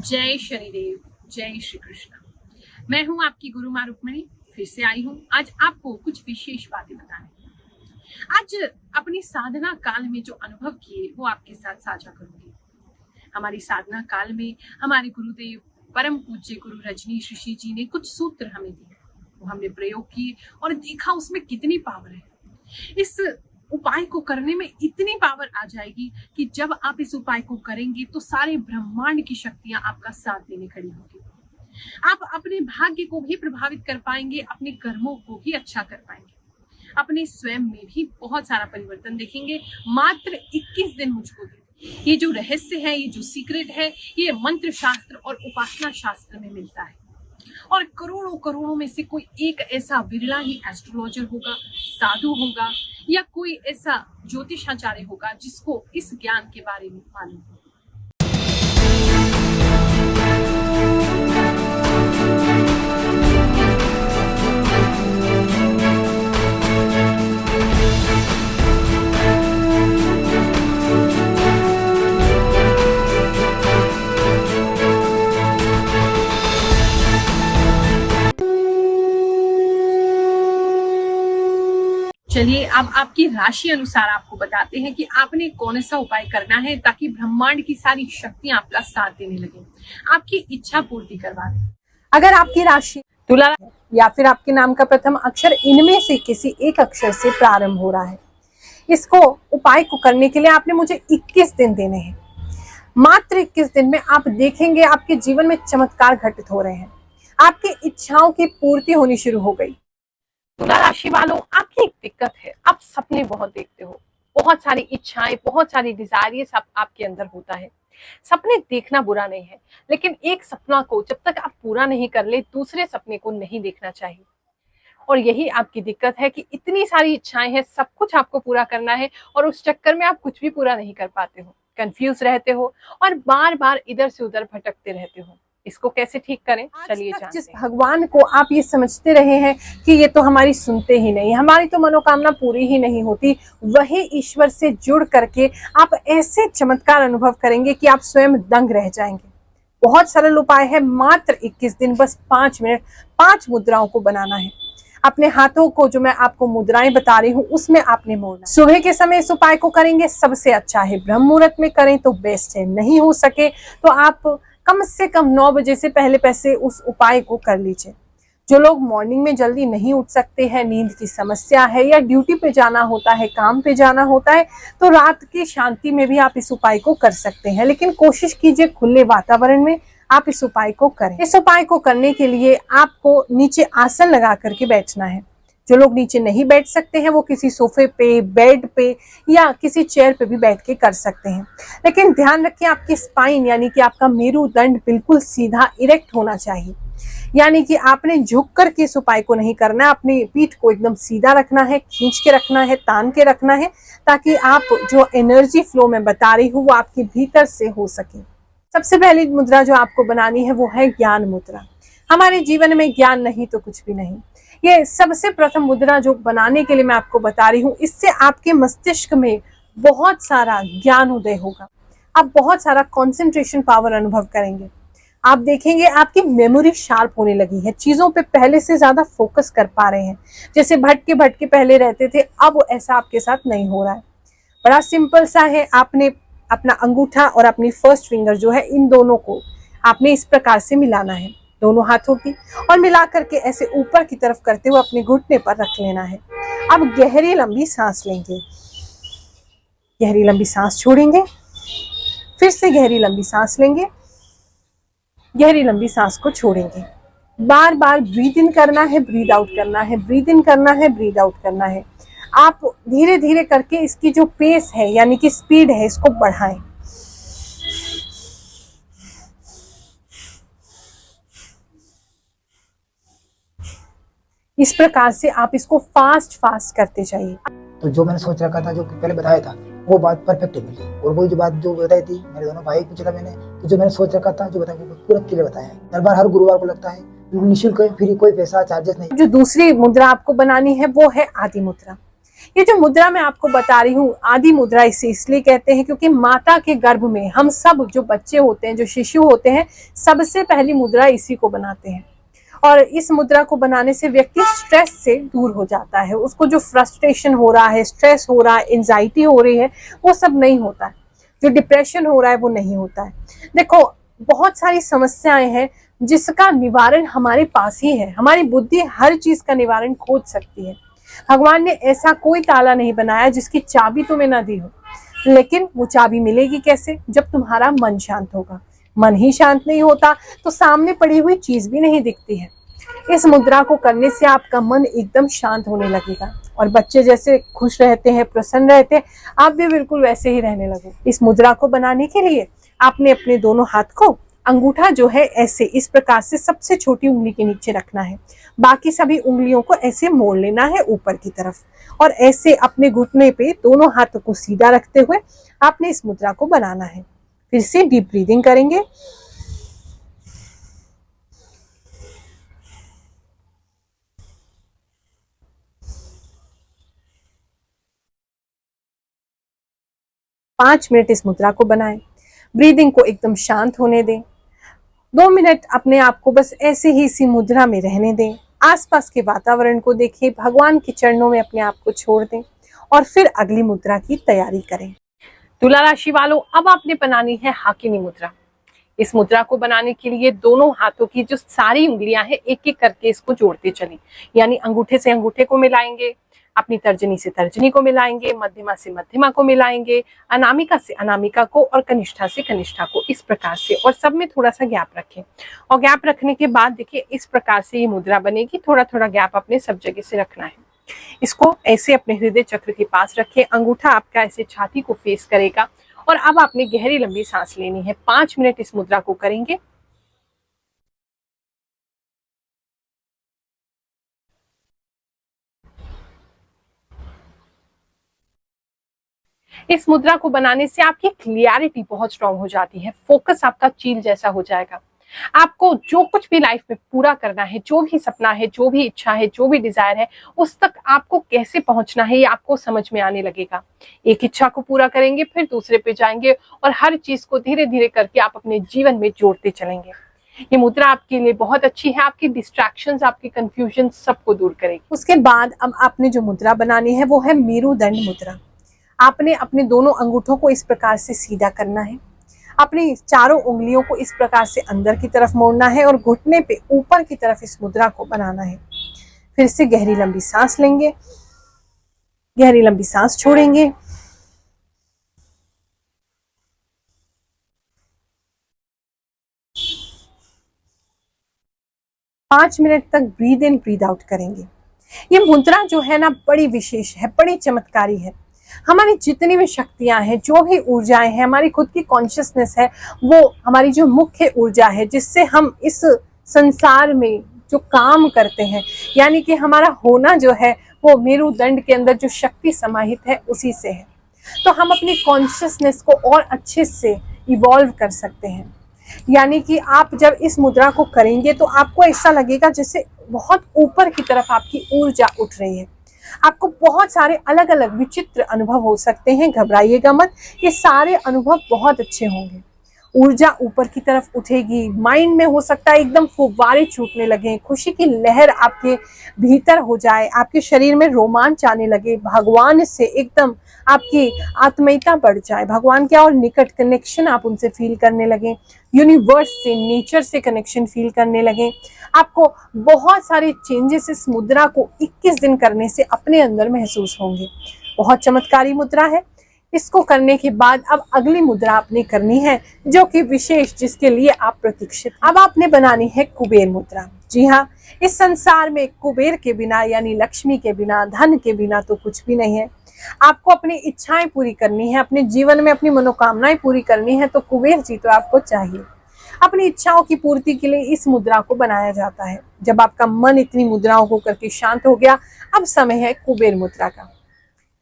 जय शनिदेव, जय श्री कृष्ण। मैं हूं आपकी गुरु माँ रुक्मिणी, फिर से आई हूं आज आपको कुछ विशेष बातें बताने। आज अपनी साधना काल में जो अनुभव किए वो आपके साथ साझा करूंगी। हमारी साधना काल में हमारे गुरुदेव परम पूज्य गुरु रजनीश ऋषि जी ने कुछ सूत्र हमें दिए, वो हमने प्रयोग किए और देखा उसमें कितनी पावर है। इस उपाय को करने में इतनी पावर आ जाएगी कि जब आप इस उपाय को करेंगे तो सारे ब्रह्मांड की शक्तियां आपका साथ देने खड़ी होगी। आप अपने भाग्य को भी प्रभावित कर पाएंगे, अपने कर्मों को भी अच्छा कर पाएंगे, अपने स्वयं में भी बहुत सारा परिवर्तन देखेंगे। मात्र 21 दिन मुझको दे। ये जो रहस्य है, ये जो सीक्रेट है, ये मंत्र शास्त्र और उपासना शास्त्र में मिलता है। और करोड़ों करोड़ों में से कोई एक ऐसा विरला ही एस्ट्रोलॉजर होगा, साधु होगा या कोई ऐसा ज्योतिषाचार्य होगा जिसको इस ज्ञान के बारे में मालूम हो। चलिए अब आपकी राशि अनुसार आपको बताते हैं कि आपने कौन सा उपाय करना है ताकि ब्रह्मांड की सारी शक्तियां आपका साथ देने लगे, आपकी इच्छा पूर्ति करवा दे। अगर आपकी राशि तुला या फिर आपके नाम का प्रथम अक्षर इनमें से किसी एक अक्षर से प्रारंभ हो रहा है, इसको उपाय को करने के लिए आपने मुझे 21 दिन देने हैं। मात्र 21 दिन में आप देखेंगे आपके जीवन में चमत्कार घटित हो रहे हैं, आपकी इच्छाओं की पूर्ति होनी शुरू हो गई। तुला राशि वालों, आपकी एक दिक्कत है, आप सपने बहुत देखते हो, बहुत सारी इच्छाएं, बहुत सारी डिजायर, ये सब आपके अंदर होता है। सपने देखना बुरा नहीं है, लेकिन एक सपना को जब तक आप पूरा नहीं कर ले दूसरे सपने को नहीं देखना चाहिए। और यही आपकी दिक्कत है कि इतनी सारी इच्छाएं हैं, सब कुछ आपको पूरा करना है और उस चक्कर में आप कुछ भी पूरा नहीं कर पाते हो, कंफ्यूज रहते हो और बार बार इधर से उधर भटकते रहते हो। इसको कैसे ठीक करें, चलिए जानते हैं। जिस भगवान को आप ये समझते रहे हैं कि ये तो हमारी सुनते ही नहीं, हमारी तो मनोकामना पूरी ही नहीं होती, वही ईश्वर से जुड़ करके आप ऐसे चमत्कार अनुभव करेंगे कि आप स्वयं दंग रह जाएंगे। बहुत सरल उपाय है, मात्र 21 दिन, बस 5 मिनट 5 मुद्राओं को बनाना है। अपने हाथों को, जो मैं आपको मुद्राएं बता रही हूँ, उसमें आपने मोड़ना। सुबह के समय इस उपाय को करेंगे, सबसे अच्छा है। ब्रह्म मुहूर्त में करें तो बेस्ट है, नहीं हो सके तो आप कम से कम 9 बजे से पहले पैसे उस उपाय को कर लीजिए। जो लोग मॉर्निंग में जल्दी नहीं उठ सकते हैं, नींद की समस्या है या ड्यूटी पे जाना होता है, काम पे जाना होता है, तो रात की शांति में भी आप इस उपाय को कर सकते हैं। लेकिन कोशिश कीजिए खुले वातावरण में आप इस उपाय को करें। इस उपाय को करने के लिए आपको नीचे आसन लगा करके बैठना है। जो लोग नीचे नहीं बैठ सकते हैं वो किसी सोफे पे, बेड पे या किसी चेयर पे भी बैठ के कर सकते हैं। लेकिन ध्यान रखें, आपकी स्पाइन यानी कि आपका मेरुदंड बिल्कुल सीधा इरेक्ट होना चाहिए, यानी कि आपने झुक करके इस उपाय को नहीं करना है। अपनी पीठ को एकदम सीधा रखना है, खींच के रखना है, तान के रखना है, ताकि आप जो एनर्जी फ्लो में बता रही हूँ वो आपके भीतर से हो सके। सबसे पहली मुद्रा जो आपको बनानी है वो है ज्ञान मुद्रा। हमारे जीवन में ज्ञान नहीं तो कुछ भी नहीं। ये सबसे प्रथम मुद्रा जो बनाने के लिए मैं आपको बता रही हूँ, इससे आपके मस्तिष्क में बहुत सारा ज्ञान उदय होगा, आप बहुत सारा कंसंट्रेशन पावर अनुभव करेंगे। आप देखेंगे आपकी मेमोरी शार्प होने लगी है, चीजों पे पहले से ज्यादा फोकस कर पा रहे हैं। जैसे भटके भटके पहले रहते थे, अब ऐसा आपके साथ नहीं हो रहा है। बड़ा सिंपल सा है, आपने अपना अंगूठा और अपनी फर्स्ट फिंगर जो है, इन दोनों को आपने इस प्रकार से मिलाना है, दोनों हाथों की, और मिला करके ऐसे ऊपर की तरफ करते हुए अपने घुटने पर रख लेना है। अब गहरी लंबी सांस लेंगे, गहरी लंबी सांस छोड़ेंगे, फिर से गहरी लंबी सांस लेंगे, गहरी लंबी सांस को छोड़ेंगे। बार बार ब्रीद इन करना है, ब्रीद आउट करना है, ब्रीद इन करना है, ब्रीद आउट करना है। आप धीरे धीरे करके इसकी जो पेस है यानी कि स्पीड है, इसको बढ़ाएं। इस प्रकार से आप इसको फास्ट फास्ट करते जाइए। तो जो मैंने सोच रखा था, जो पहले बताया था, वो बात परफेक्ट मिली। और वही जो बात जो बताई थी, मेरे दोनों भाई पूछा मैंने, तो जो मैंने सोच रखा था, जो बताया वो पूरा क्लियर बताया है। दरबार हर गुरुवार को लगता है, निःशुल्क है, फ्री, कोई पैसा चार्जेस नहीं। जो दूसरी मुद्रा आपको बनानी है वो है आदि मुद्रा। ये जो मुद्रा मैं आपको बता रही हूँ, आदि मुद्रा इसे इसलिए कहते हैं क्योंकि माता के गर्भ में हम सब जो बच्चे होते हैं, जो शिशु होते हैं, सबसे पहली मुद्रा इसी को बनाते हैं। और इस मुद्रा को बनाने से व्यक्ति स्ट्रेस से दूर हो जाता है। उसको जो फ्रस्ट्रेशन हो रहा है, स्ट्रेस हो रहा है, एंजाइटी हो रही है, वो सब नहीं होता है। जो डिप्रेशन हो रहा है वो नहीं होता है। देखो, बहुत सारी समस्याएं हैं जिसका निवारण हमारे पास ही है। हमारी बुद्धि हर चीज का निवारण खोज सकती है। भगवान ने ऐसा कोई ताला नहीं बनाया जिसकी चाबी तुम्हें ना दी हो, लेकिन वो चाबी मिलेगी कैसे? जब तुम्हारा मन शांत होगा। मन ही शांत नहीं होता तो सामने पड़ी हुई चीज भी नहीं दिखती है। इस मुद्रा को करने से आपका मन एकदम शांत होने लगेगा और बच्चे जैसे खुश रहते हैं, प्रसन्न रहते हैं, आप भी बिल्कुल वैसे ही रहने लगो। इस मुद्रा को बनाने के लिए आपने अपने दोनों हाथ को, अंगूठा जो है ऐसे इस प्रकार से सबसे छोटी उंगली के नीचे रखना है। बाकी सभी उंगलियों को ऐसे मोड़ लेना है ऊपर की तरफ, और ऐसे अपने घुटने पे दोनों हाथों को सीधा रखते हुए आपने इस मुद्रा को बनाना है। फिर से डीप ब्रीदिंग करेंगे। पांच मिनट इस मुद्रा को बनाएं। ब्रीदिंग को एकदम शांत होने दें। 2 मिनट अपने आप को बस ऐसे ही इसी मुद्रा में रहने दें। आसपास के वातावरण को देखें, भगवान के चरणों में अपने आप को छोड़ दें और फिर अगली मुद्रा की तैयारी करें। तुला राशि वालों, अब आपने बनानी है हाकिनी मुद्रा। इस मुद्रा को बनाने के लिए दोनों हाथों की जो सारी उंगलियां हैं, एक एक करके इसको जोड़ते चलें। यानी अंगूठे से अंगूठे को मिलाएंगे, अपनी तर्जनी से तर्जनी को मिलाएंगे, मध्यमा से मध्यमा को मिलाएंगे, अनामिका से अनामिका को और कनिष्ठा से कनिष्ठा को, इस प्रकार से। और सब में थोड़ा सा गैप रखें। और गैप रखने के बाद देखिए इस प्रकार से ये मुद्रा बनेगी। थोड़ा थोड़ा गैप अपने सब जगह से रखना है। इसको ऐसे अपने हृदय चक्र के पास रखें। अंगूठा आपका ऐसे छाती को फेस करेगा। और अब आपने गहरी लंबी सांस लेनी है। 5 मिनट इस मुद्रा को करेंगे। इस मुद्रा को बनाने से आपकी क्लियरिटी बहुत स्ट्रांग हो जाती है। फोकस आपका चील जैसा हो जाएगा। आपको जो कुछ भी लाइफ में पूरा करना है, जो भी सपना है, जो भी इच्छा है, जो भी डिजायर है, उस तक आपको कैसे पहुंचना है ये आपको समझ में आने लगेगा। एक इच्छा को पूरा करेंगे, फिर दूसरे पे जाएंगे और हर चीज को धीरे धीरे करके आप अपने जीवन में जोड़ते चलेंगे। ये मुद्रा आपके लिए बहुत अच्छी है। आपकी डिस्ट्रैक्शंस, आपकी कंफ्यूजन सबको दूर करेगी। उसके बाद अब आपने जो मुद्रा बनानी है वो है मेरुदंड मुद्रा। आपने अपने दोनों अंगूठों को इस प्रकार से सीधा करना है। अपनी चारों उंगलियों को इस प्रकार से अंदर की तरफ मोड़ना है और घुटने पे ऊपर की तरफ इस मुद्रा को बनाना है। फिर से गहरी लंबी सांस लेंगे, गहरी लंबी सांस छोड़ेंगे। पांच मिनट तक ब्रीद इन ब्रीद आउट करेंगे। ये मुद्रा जो है ना, बड़ी विशेष है, बड़ी चमत्कारी है। हमारी जितनी भी शक्तियां हैं, जो भी ऊर्जाएं हैं, हमारी खुद की कॉन्शियसनेस है, वो हमारी जो मुख्य ऊर्जा है जिससे हम इस संसार में जो काम करते हैं, यानी कि हमारा होना जो है वो मेरुदंड के अंदर जो शक्ति समाहित है उसी से है। तो हम अपनी कॉन्शियसनेस को और अच्छे से इवॉल्व कर सकते हैं। यानी कि आप जब इस मुद्रा को करेंगे तो आपको ऐसा लगेगा जैसे बहुत ऊपर की तरफ आपकी ऊर्जा उठ रही है। आपको बहुत सारे अलग अलग विचित्र अनुभव हो सकते हैं। घबराइएगा मत, ये सारे अनुभव बहुत अच्छे होंगे। ऊर्जा ऊपर की तरफ उठेगी। माइंड में हो सकता है एकदम फुव्वारे छूटने लगे, खुशी की लहर आपके भीतर हो जाए, आपके शरीर में रोमांच आने लगे, भगवान से एकदम आपकी आत्मीयता बढ़ जाए, भगवान के और निकट कनेक्शन आप उनसे फील करने लगे, यूनिवर्स से, नेचर से कनेक्शन फील करने लगे। आपको बहुत सारे चेंजेस इस मुद्रा को 21 दिन करने से अपने अंदर महसूस होंगे। बहुत चमत्कारी मुद्रा है। इसको करने के बाद अब अगली मुद्रा आपने करनी है जो कि विशेष, जिसके लिए आप प्रतीक्षित। अब आपने बनानी है कुबेर मुद्रा। जी हाँ, इस संसार में कुबेर के बिना, यानी लक्ष्मी के बिना, धन के बिना तो कुछ भी नहीं है। आपको अपनी इच्छाएं पूरी करनी है, अपने जीवन में अपनी मनोकामनाएं पूरी करनी है, तो कुबेर जी तो आपको चाहिए। अपनी इच्छाओं की पूर्ति के लिए इस मुद्रा को बनाया जाता है। जब आपका मन इतनी मुद्राओं को करके शांत हो गया, अब समय है कुबेर मुद्रा का।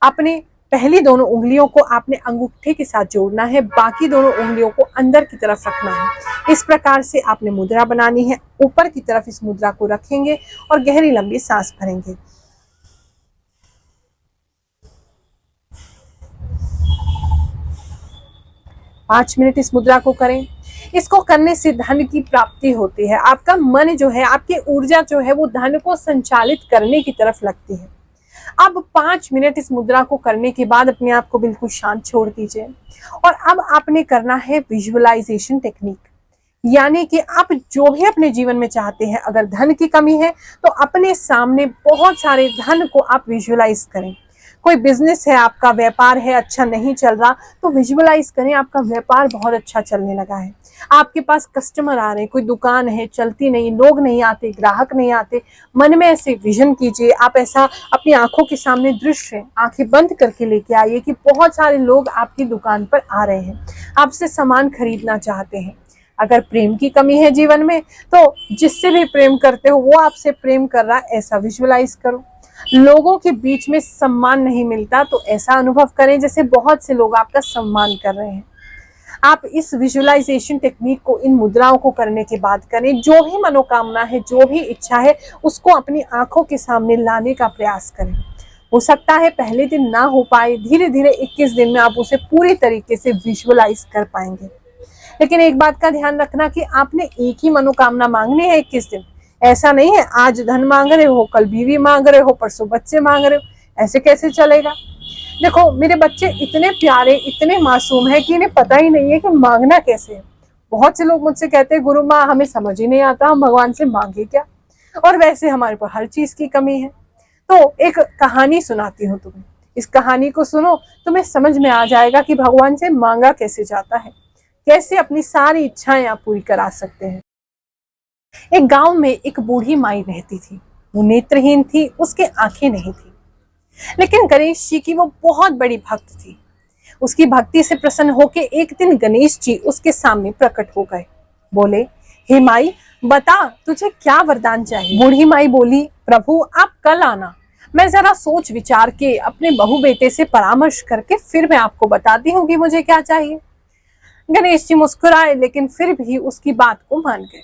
अपने पहली दोनों उंगलियों को आपने अंगूठे के साथ जोड़ना है, बाकी दोनों उंगलियों को अंदर की तरफ रखना है। इस प्रकार से आपने मुद्रा बनानी है। ऊपर की तरफ इस मुद्रा को रखेंगे और गहरी लंबी सांस भरेंगे। 5 मिनट इस मुद्रा को करें। इसको करने से धन की प्राप्ति होती है। आपका मन जो है, आपकी ऊर्जा जो है वो धन को संचालित करने की तरफ लगती है। अब 5 मिनट इस मुद्रा को करने के बाद अपने आप को बिल्कुल शांत छोड़ दीजिए और अब आपने करना है विजुअलाइजेशन टेक्निक। यानी कि आप जो भी अपने जीवन में चाहते हैं, अगर धन की कमी है तो अपने सामने बहुत सारे धन को आप विजुअलाइज करें। कोई बिजनेस है, आपका व्यापार है, अच्छा नहीं चल रहा, तो विजुअलाइज करें आपका व्यापार बहुत अच्छा चलने लगा है, आपके पास कस्टमर आ रहे हैं, कोई दुकान है चलती नहीं, लोग नहीं आते, ग्राहक नहीं आते। मन में ऐसे विजन कीजिए, आप ऐसा अपनी आंखों के सामने दृश्य आंखें बंद करके लेके आइए कि बहुत सारे लोग आपकी दुकान पर आ रहे हैं, आपसे सामान खरीदना चाहते हैं। अगर प्रेम की कमी है जीवन में तो जिससे भी प्रेम करते हो वो आपसे प्रेम कर रहा है, ऐसा विजुअलाइज करो। लोगों के बीच में सम्मान नहीं मिलता तो ऐसा अनुभव करें जैसे बहुत से लोग आपका सम्मान कर रहे हैं। आप इस विजुअलाइजेशन टेक्निक को, इन मुद्राओं को करने के बाद करें। जो भी मनोकामना है, जो भी इच्छा है, उसको अपनी आंखों के सामने लाने का प्रयास करें। हो सकता है पहले दिन ना हो पाए, धीरे धीरे 21 दिन में आप उसे पूरी तरीके से विजुअलाइज कर पाएंगे। लेकिन एक बात का ध्यान रखना कि आपने एक ही मनोकामना मांगनी है 21 दिन। ऐसा नहीं है आज धन मांग रहे हो, कल बीवी मांग रहे हो, परसों बच्चे मांग रहे हो, ऐसे कैसे चलेगा। देखो मेरे बच्चे इतने प्यारे, इतने मासूम है कि इन्हें पता ही नहीं है कि मांगना कैसे है। बहुत से लोग मुझसे कहते हैं गुरु माँ हमें समझ ही नहीं आता, हम भगवान से मांगे क्या, और वैसे हमारे पर हर चीज की कमी है। तो एक कहानी सुनाती हूँ तुम्हें, इस कहानी को सुनो, तुम्हें समझ में आ जाएगा कि भगवान से मांगा कैसे जाता है, कैसे अपनी सारी इच्छाएं आप पूरी करा सकते हैं। एक गांव में एक बूढ़ी माई रहती थी। वो नेत्रहीन थी, उसके आंखें नहीं थी, लेकिन गणेश जी की वो बहुत बड़ी भक्त थी। उसकी भक्ति से प्रसन्न होकर एक दिन गणेश जी उसके सामने प्रकट हो गए। बोले, हे माई बता तुझे क्या वरदान चाहिए। बूढ़ी माई बोली, प्रभु आप कल आना, मैं जरा सोच विचार के अपने बहू बेटे से परामर्श करके फिर मैं आपको बताती हूँ कि मुझे क्या चाहिए। गणेश जी मुस्कुराए लेकिन फिर भी उसकी बात को मान गए।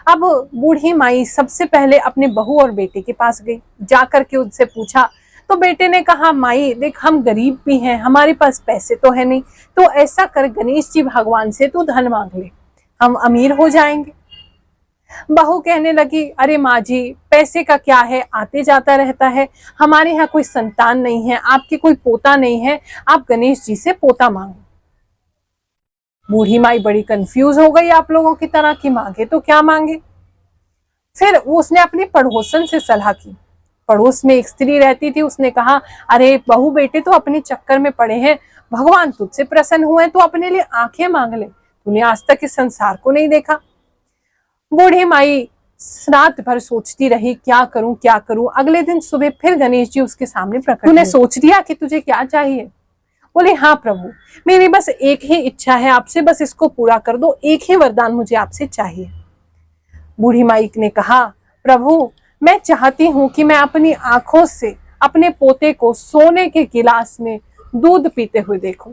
अब बूढ़ी माई सबसे पहले अपने बहू और बेटे के पास गई। जाकर के उनसे पूछा तो बेटे ने कहा, माई देख हम गरीब भी हैं, हमारे पास पैसे तो है नहीं, तो ऐसा कर गणेश जी भगवान से तू धन मांग ले, हम अमीर हो जाएंगे। बहू कहने लगी, अरे माँ जी पैसे का क्या है, आते जाता रहता है, हमारे यहाँ कोई संतान नहीं है, आपके कोई पोता नहीं है, आप गणेश जी से पोता मांगो। बूढ़ी माई बड़ी कंफ्यूज हो गई आप लोगों की तरह कि मांगे तो क्या मांगे। फिर उसने अपने पड़ोसन से सलाह की। पड़ोस में एक स्त्री रहती थी, उसने कहा, अरे बहू बेटे तो अपने चक्कर में पड़े हैं, भगवान तुझसे प्रसन्न हुए तो अपने लिए आंखें मांग ले, तूने आज तक इस संसार को नहीं देखा। बूढ़ी माई रात भर सोचती रही क्या करूं क्या करूं। अगले दिन सुबह फिर गणेश जी उसके सामने प्रकट हुए। तूने सोच लिया कि तुझे क्या चाहिए। बोले, हाँ प्रभु मेरी बस एक ही इच्छा है आपसे, बस इसको पूरा कर दो, एक ही वरदान मुझे आपसे चाहिए। बूढ़ी माई ने कहा, प्रभु मैं चाहती हूँ कि मैं अपनी आंखों से अपने पोते को सोने के गिलास में दूध पीते हुए देखूं।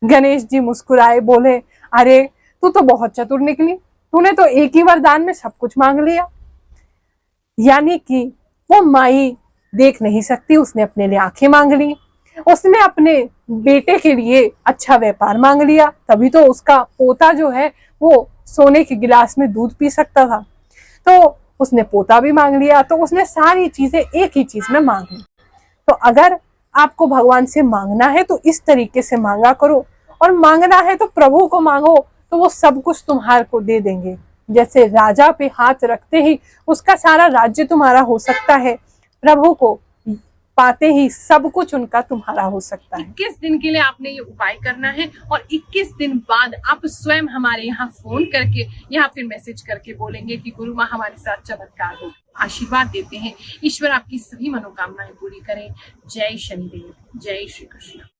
गणेश जी मुस्कुराए, बोले, अरे तू तो बहुत चतुर निकली, तूने तो एक ही वरदान में सब कुछ मांग लिया। यानी कि वो माई देख नहीं सकती, उसने अपने लिए आंखें मांग ली, उसने अपने बेटे के लिए अच्छा व्यापार मांग लिया, तभी तो उसका पोता जो है वो सोने के गिलास में दूध पी सकता था, तो उसने पोता भी मांग लिया। तो उसने सारी चीजें एक ही चीज में मांग ली। तो अगर आपको भगवान से मांगना है तो इस तरीके से मांगा करो, और मांगना है तो प्रभु को मांगो, तो वो सब कुछ तुम्हारे को दे देंगे। जैसे राजा पे हाथ रखते ही उसका सारा राज्य तुम्हारा हो सकता है, प्रभु को पाते ही सब कुछ उनका तुम्हारा हो सकता है। 21 दिन के लिए आपने ये उपाय करना है और 21 दिन बाद आप स्वयं हमारे यहाँ फोन करके या फिर मैसेज करके बोलेंगे कि गुरु माँ हमारे साथ चमत्कार हो। आशीर्वाद देते हैं, ईश्वर आपकी सभी मनोकामनाएं पूरी करें। जय शनिदेव, जय श्री कृष्ण।